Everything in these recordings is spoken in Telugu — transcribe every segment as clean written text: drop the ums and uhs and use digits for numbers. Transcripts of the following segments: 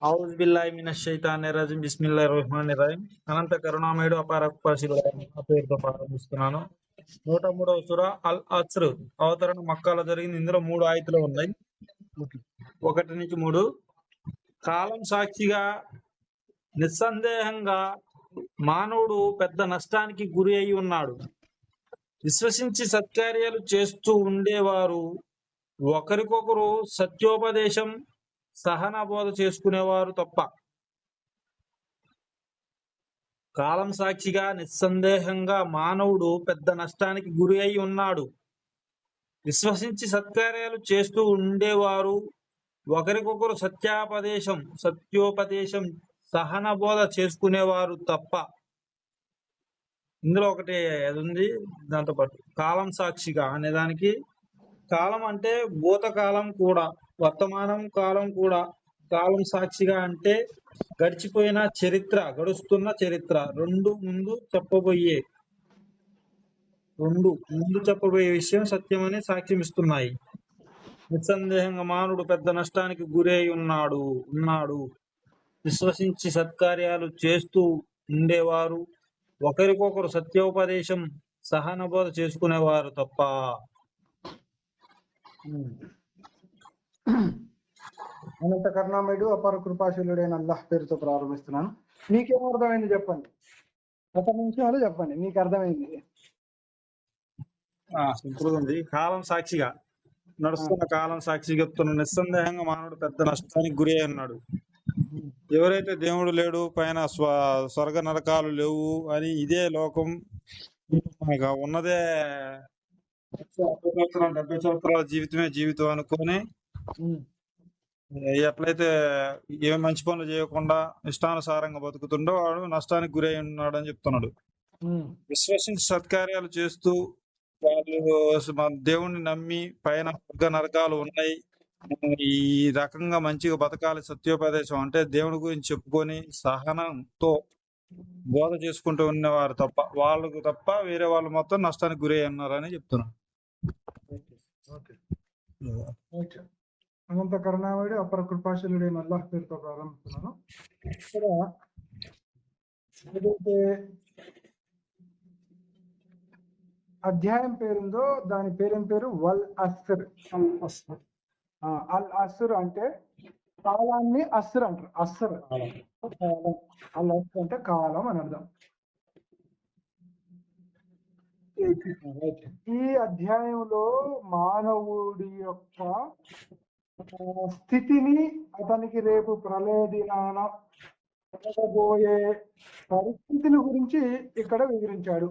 ఔజు బిల్లాహి మినష్ షైతానిర్ రజీం బిస్మిల్లాహిర్ రహ్మానిర్ రహీం. అనంత కరుణామయుడు అపార కృపాశీలుడు నా పేరుతో ప్రారంభిస్తున్నాను. 103వ సూరా అల్ అస్ర్ అవతరణ మక్కాలో జరిగింది. ఇందులో 3 ఆయతులు ఉన్నాయి. 1 నుంచి 3. కాలం సాక్షిగా నిస్సందేహంగా మానవుడు పెద్ద నష్టానికి గురి అయి ఉన్నాడు. విశ్వసించి సత్కార్యాలు చేస్తూ ఉండేవారు ఒకరికొకరు సత్యోపదేశం సహనబోధ చేసుకునేవారు తప్ప. కాలం సాక్షిగా నిస్సందేహంగా మానవుడు పెద్ద నష్టానికి గురి అయి ఉన్నాడు. విశ్వసించి సత్కార్యాలు చేస్తూ ఉండేవారు ఒకరికొకరు సత్యోపదేశం సహనబోధ చేసుకునేవారు తప్ప. ఇందులో ఒకటి అది ఉంది. దాంతో పాటు కాలం సాక్షిగా అనే దానికి కాలం అంటే భూతకాలం కూడా, వర్తమానం కాలం కూడా. కాలం సాక్షిగా అంటే గడిచిపోయిన చరిత్ర, గడుస్తున్న చరిత్ర రెండు ముందు చెప్పబోయే విషయం సత్యమని సాక్ష్యం ఇస్తున్నాయి. నిస్సందేహంగా మానవుడు పెద్ద నష్టానికి గురై ఉన్నాడు. విశ్వసించి సత్కార్యాలు చేస్తూ ఉండేవారు ఒకరికొకరు సత్యోపదేశం సహనబోధ చేసుకునేవారు తప్ప. అనంత కరుణామయుడు అపార కృపాశీలుడైన అల్లాహ్ పేరుతో ప్రారంభిస్తున్నాను. మీకేం అర్థమైంది చెప్పండి. 1 నిమిషాలు చెప్పండి మీకు అర్థమైంది. సింపుల్ ఉంది. కాలం సాక్షిగా నడుస్తున్న కాలం సాక్షి చెప్తున్న నిస్సందేహంగా మానవుడు పెద్ద నష్టానికి గురి అయి ఉన్నాడు. ఎవరైతే దేవుడు లేడు, పైన స్వర్గ నరకాలు లేవు అని ఇదే లోకం ఉన్నదే 70 సంవత్సరాల జీవితమే జీవితం అనుకొని ఎట్లయితే ఏ మంచి పనులు చేయకుండా ఇష్టానుసారంగా బతుకుతుండో వాడు నష్టానికి గురై ఉన్నాడు అని చెప్తున్నాడు. విశ్వసించి సత్కార్యాలు చేస్తూ వాళ్ళు దేవుణ్ణి నమ్మి పైన స్వర్గ నరకాలు ఉన్నాయి, ఈ రకంగా మంచిగా బతకాలి, సత్యోపదేశం అంటే దేవుని గురించి చెప్పుకొని సహనంతో బోధ చేసుకుంటూ ఉన్నవారు తప్ప, వాళ్ళకు తప్ప వేరే వాళ్ళు మొత్తం నష్టానికి గురై ఉన్నారని చెప్తున్నారు. అనంత కరుణామయుడు అపర కృపాశీలుడైన అల్లాహ్ పేరుతో ప్రారంభిస్తున్నాను. ఇక్కడ ఏదైతే అధ్యాయం పేరుందో దాని పేరేం పేరు వల్ అస్ర్. అల్ అస్ర్ అంటే కాలాన్ని అస్ర్ అంటారు. అస్ర్ కాలం, అల్ అస్ర్ అంటే కాలం అని అర్థం. ఈ అధ్యాయంలో మానవుడి యొక్క స్థితిని, అతనికి రేపు ప్రళయ దినాన జరగబోయే పరిస్థితుల గురించి ఇక్కడ వివరించాడు.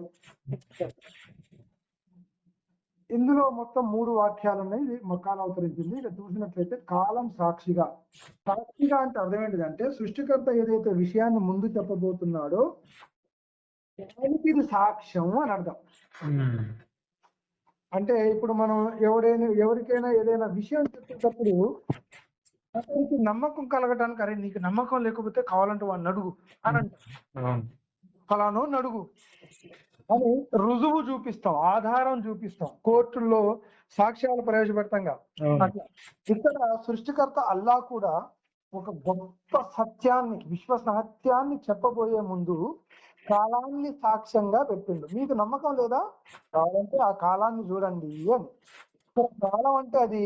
ఇందులో మొత్తం 3 వాక్యాలు ఉన్నాయి. ఇది మక్కాలో అవతరించింది. ఇక్కడ చూసినట్లయితే కాలం సాక్షిగా అంటే అర్థం ఏంటిదంటే సృష్టికర్త ఏదైతే విషయాన్ని ముందు చెప్పబోతున్నాడో దానికి ఇది సాక్ష్యం అని అర్థం. అంటే ఇప్పుడు మనం ఎవరికైనా ఏదైనా విషయం చెప్పేటప్పుడు అతనికి నమ్మకం కలగటానికి, అరే నీకు నమ్మకం లేకపోతే కావాలంటే వాడిని అడుగు అని అంటాం. ఫలానో నడుగు అని రుజువు చూపిస్తాం, ఆధారం చూపిస్తాం, కోర్టుల్లో సాక్ష్యాలు ప్రవేశపెడతాం. అట్లా ఇక్కడ సృష్టికర్త అల్లా కూడా ఒక గొప్ప సత్యాన్ని, విశ్వ సత్యాన్ని చెప్పబోయే ముందు కాలాన్ని సాక్ష్యంగా పెట్టిండు. మీకు నమ్మకం లేదా, కావాలంటే ఆ కాలాన్ని చూడండి అని. కాలం అంటే అది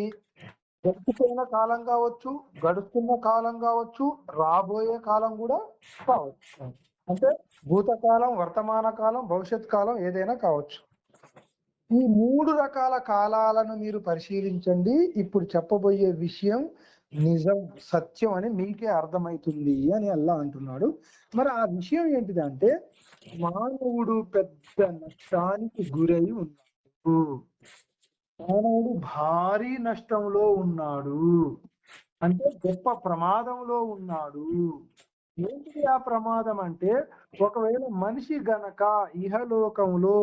గడిచిపోయిన కాలం కావచ్చు, గడుస్తున్న కాలం కావచ్చు, రాబోయే కాలం కూడా కావచ్చు. అంటే భూతకాలం, వర్తమాన కాలం, భవిష్యత్ కాలం ఏదైనా కావచ్చు. ఈ 3 రకాల కాలాలను మీరు పరిశీలించండి. ఇప్పుడు చెప్పబోయే విషయం నిజం, సత్యం అని మీకే అర్థమవుతుంది అని అల్లా అంటున్నాడు. మరి ఆ విషయం ఏంటిదంటే మానవుడు పెద్ద నష్టానికి గురై ఉన్నాడు. మానవుడు భారీ నష్టంలో ఉన్నాడు, అంటే గొప్ప ప్రమాదంలో ఉన్నాడు. ఏంటిది ఆ ప్రమాదం అంటే, ఒకవేళ మనిషి గనక ఇహలోకంలో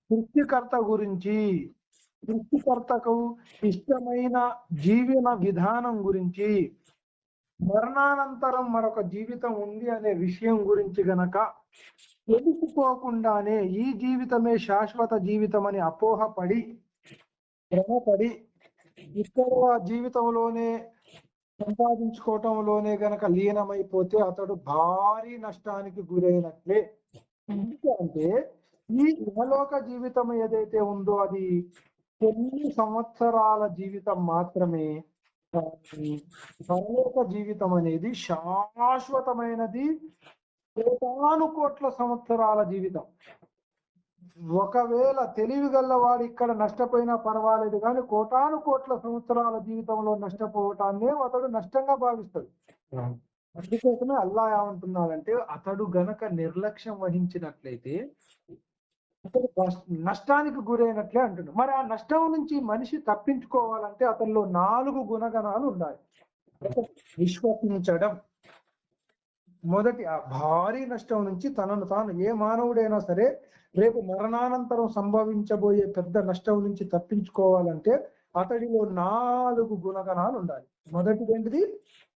సృష్టికర్త గురించి, సృష్టికర్తకు ఇష్టమైన జీవన విధానం గురించి, మరణానంతరం మరొక జీవితం ఉంది అనే విషయం గురించి గనక తెలుసుకోకుండానే ఈ జీవితమే శాశ్వత జీవితం అని అపోహపడి, భ్రమపడి, ఇక్కడ జీవితంలోనే సంపాదించుకోవటంలోనే గనక లీనమైపోతే అతడు భారీ నష్టానికి గురైనట్లే. ఎందుకంటే ఈ ఇహలోక జీవితం ఏదైతే ఉందో అది కొన్ని సంవత్సరాల జీవితం మాత్రమే. కానీ పరలోక జీవితం అనేది శాశ్వతమైనది, కోటాను కోట్ల సంవత్సరాల జీవితం. ఒకవేళ తెలివి గల్లవాడు ఇక్కడ నష్టపోయినా పర్వాలేదు, కానీ కోటాను కోట్ల సంవత్సరాల జీవితంలో నష్టపోవటాన్నే అతడు నష్టంగా భావిస్తాడు. అందుకోసమే అల్లా ఏమంటున్నాడంటే, అతడు గనక నిర్లక్ష్యం వహించినట్లయితే అతడు నష్టానికి గురైనట్లే అంటున్నాడు. మరి ఆ నష్టం నుంచి మనిషి తప్పించుకోవాలంటే అతనిలో 4 గుణగణాలు ఉండాలి. విశ్వసించడం, మొదటి ఆ భారీ నష్టం నుంచి తనను తాను, ఏ మానవుడైనా సరే రేపు మరణానంతరం సంభవించబోయే పెద్ద నష్టం నుంచి తప్పించుకోవాలంటే అతడిలో 4 గుణగణాలు ఉండాలి. మొదటిది ఏంటిది?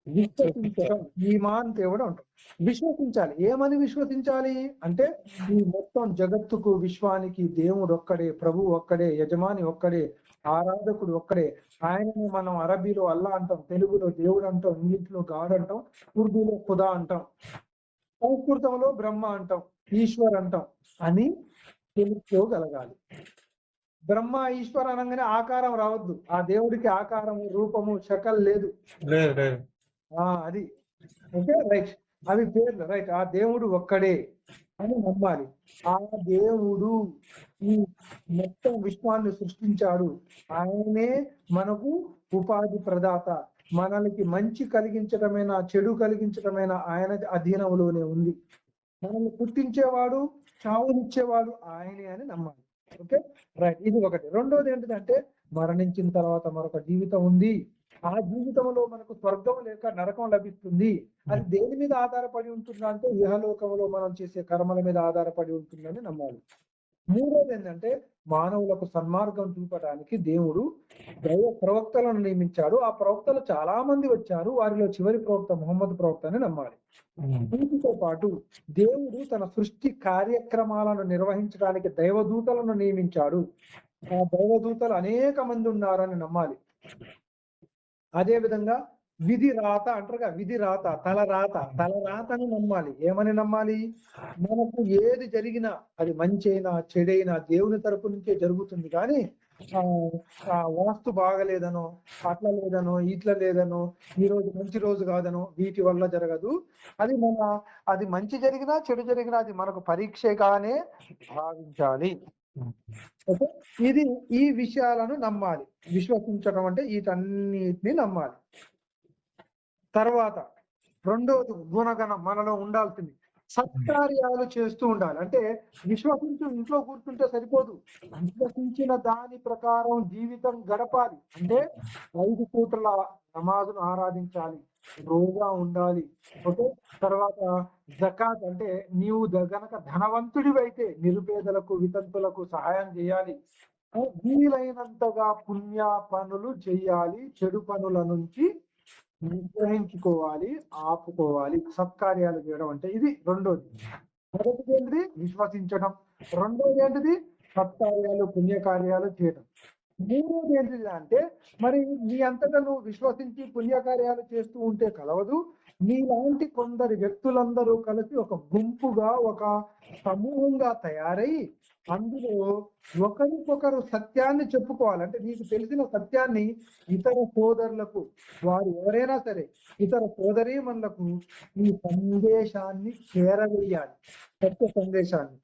విశ్వసించడం. ఈమాన్ తేవడం అంటాం. విశ్వసించాలి. ఏమని విశ్వసించాలి అంటే, ఈ మొత్తం జగత్తుకు, విశ్వానికి దేవుడు ఒక్కడే, ప్రభు ఒక్కడే, యజమాని ఒక్కడే, ఆరాధకుడు ఒక్కడే. ఆయనని మనం అరబీలో అల్లా అంటాం, తెలుగులో దేవుడు అంటాం, ఇంగ్లీష్లో గాడ్ అంటాం, ఉర్దూలో ఖుదా అంటాం, సంస్కృతంలో బ్రహ్మ అంటాం, ఈశ్వర్ అంటాం అని తెలుసుకోగలగాలి. బ్రహ్మ ఈశ్వర్ అనగానే ఆకారం రావద్దు. ఆ దేవుడికి ఆకారము, రూపము, శకల్ లేదు. అది అంటే రైట్, అవి పేర్లు రైట్. ఆ దేవుడు ఒక్కడే అని నమ్మాలి. ఆ దేవుడు ఈ మొత్తం విశ్వాన్ని సృష్టించాడు. ఆయనే మనకు ఉపాధి ప్రదాత. మనకి మంచి కలిగించడమైనా చెడు కలిగించడమైనా ఆయన అధీనంలోనే ఉంది. మనల్ని పుట్టించేవాడు, చావునిచ్చేవాడు ఆయనే అని నమ్మాలి. ఓకే రైట్, ఇది ఒకటి. రెండోది ఏంటిదంటే, మరణించిన తర్వాత మరొక జీవితం ఉంది. ఆ జీవితంలో మనకు స్వర్గం లేక నరకం లభిస్తుంది. అది దేని మీద ఆధారపడి ఉంటుందా అంటే, ఇహలోకంలో మనం చేసే కర్మల మీద ఆధారపడి ఉంటుందని నమ్మాలి. మూడోది ఏంటంటే, మానవులకు సన్మార్గం చూపడానికి దేవుడు దైవ ప్రవక్తలను నియమించాడు. ఆ ప్రవక్తలు చాలా మంది వచ్చారు. వారిలో చివరి ప్రవక్త ముహమ్మద్ ప్రవక్త అని నమ్మాలి. వీటితో పాటు దేవుడు తన సృష్టి కార్యక్రమాలను నిర్వహించడానికి దైవదూతలను నియమించాడు. ఆ దైవదూతలు అనేక మంది ఉన్నారని నమ్మాలి. అదే విధంగా విధి రాత అంటారుగా, విధి రాత, తలరాతని నమ్మాలి. ఏమని నమ్మాలి? మనకు ఏది జరిగినా అది మంచైనా చెడైనా దేవుని తరపు నుంచే జరుగుతుంది. కానీ వాస్తు బాగలేదనో, అట్లా లేదనో, ఇట్లా లేదనో, ఈ రోజు మంచి రోజు కాదనో వీటి వల్ల జరగదు. అది మంచి జరిగినా చెడు జరిగినా అది మనకు పరీక్షగానే భావించాలి. ఓకే, ఇది ఈ విషయాలను నమ్మాలి. విశ్వసించడం అంటే వీటన్నిటిని నమ్మాలి. తర్వాత రెండోది గుణగణం మనలో ఉండాల్సింది, సత్కార్యాలు చేస్తూ ఉండాలి. అంటే విశ్వసించు ఇంట్లో కూర్చుంటే సరిపోదు, విశ్వసించిన దాని ప్రకారం జీవితం గడపాలి. అంటే 5 పూటల నమాజును ఆరాధించాలి, రోజా ఉండాలి. ఓకే, తర్వాత జకాత్ అంటే నీవు గనక ధనవంతుడివైతే నిరుపేదలకు, వితంతులకు సహాయం చేయాలి. వీలైనంతగా పుణ్య పనులు చేయాలి, చెడు పనుల నుంచి నిర్గ్రహించుకోవాలి, ఆపుకోవాలి. సత్కార్యాలు చేయడం అంటే ఇది రెండోది. మొదటిది ఏంటిది? విశ్వసించడం. రెండోది ఏంటిది? సత్కార్యాలు, పుణ్యకార్యాలు చేయడం. మూడోది ఏంటిది అంటే, మరి నీ అంతటా నువ్వు విశ్వసించి పుణ్యకార్యాలు చేస్తూ ఉంటే కలవదు. నీలాంటి కొందరు వ్యక్తులందరూ కలిసి ఒక గుంపుగా, ఒక సమూహంగా తయారై అందులో ఒకరికొకరు సత్యాన్ని చెప్పుకోవాలి. అంటే నీకు తెలిసిన సత్యాన్ని ఇతర సోదరులకు, వారు ఎవరైనా సరే ఇతర సోదరీమణులకు ఈ సందేశాన్ని చేరవేయాలి. సత్య సందేశాన్ని,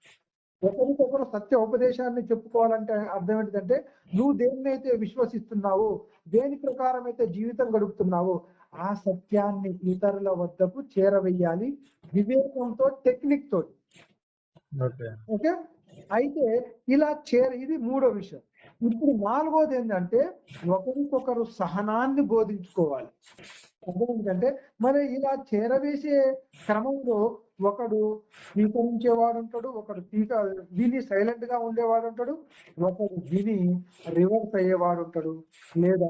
ఒకరికొకరు సత్య ఉపదేశాన్ని చెప్పుకోవాలంటే అర్థం ఏంటంటే, నువ్వు దేన్నైతే విశ్వసిస్తున్నావో, దేని ప్రకారం అయితే జీవితం గడుపుతున్నావో ఆ సత్యాన్ని ఇతరుల వద్దకు చేరవేయాలి, వివేకంతో, టెక్నిక్ తోటి. ఓకే, అయితే ఇలా ఇది మూడో విషయం. ఇప్పుడు నాలుగోది ఏంటంటే, ఒకరికొకరు సహనాన్ని బోధించుకోవాలి. అదేంటంటే, మరి ఇలా చేరవేసే క్రమంలో ఒకడు స్వీకరించేవాడు ఉంటాడు, ఒకడు విని సైలెంట్ గా ఉండేవాడు ఉంటాడు, ఒకడు విని రివర్స్ అయ్యేవాడు ఉంటాడు. లేదా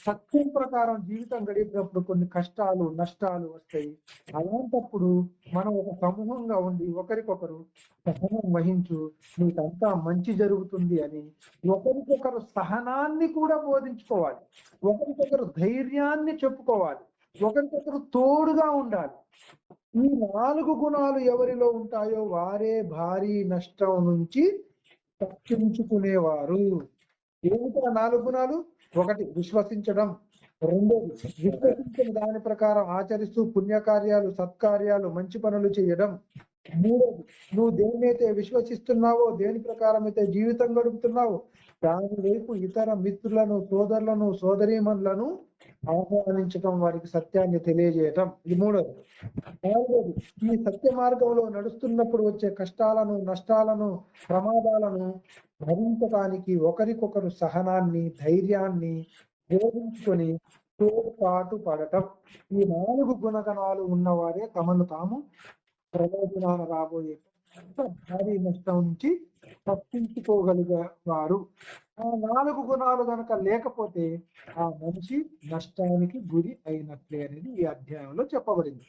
సత్యం ప్రకారం జీవితం గడిపినప్పుడు కొన్ని కష్టాలు, నష్టాలు వస్తాయి. అలాంటప్పుడు మనం ఒక సమూహంగా ఉండి ఒకరికొకరు సహనం వహించు, నీకంతా మంచి జరుగుతుంది అని ఒకరికొకరు సహనాన్ని కూడా బోధించుకోవాలి, ఒకరికొకరు ధైర్యాన్ని చెప్పుకోవాలి. ఒకరికొకరు తోడుగా ఉండాలి. ఈ 4 గుణాలు ఎవరిలో ఉంటాయో వారే భారీ నష్టం నుంచి తప్పించుకునేవారు. ఏమిటి ఆ 4 గుణాలు? 1 విశ్వసించడం, 2 విశ్వసించిన దాని ప్రకారం ఆచరిస్తూ పుణ్యకార్యాలు, సత్కార్యాలు, మంచి పనులు చేయడం, 3 నువ్వు దేన్నైతే విశ్వసిస్తున్నావో, దేని ప్రకారం అయితే జీవితం గడుపుతున్నావో దాని వైపు ఇతర మిత్రులను, సోదరులను, సోదరీమణులను ఆహ్వానించడం, వారికి సత్యాన్ని తెలియజేయటం. ఇది 3. 4 ఈ సత్య మార్గంలో నడుస్తున్నప్పుడు వచ్చే కష్టాలను, నష్టాలను, ప్రమాదాలను భరించడానికి ఒకరికొకరు సహనాన్ని, ధైర్యాన్ని బోధించుకొని తోడ్పాటు పడటం. ఈ 4 గుణగణాలు ఉన్నవారే తమను తాము ప్రయోజనాలు రాబోయే భారీ నష్టం నుంచి తప్పించుకోగలిగేవారు. ఆ 4 గుణాలు గనక లేకపోతే ఆ మనిషి నష్టానికి గురి అయినట్లే అనేది ఈ అధ్యాయంలో చెప్పబడింది.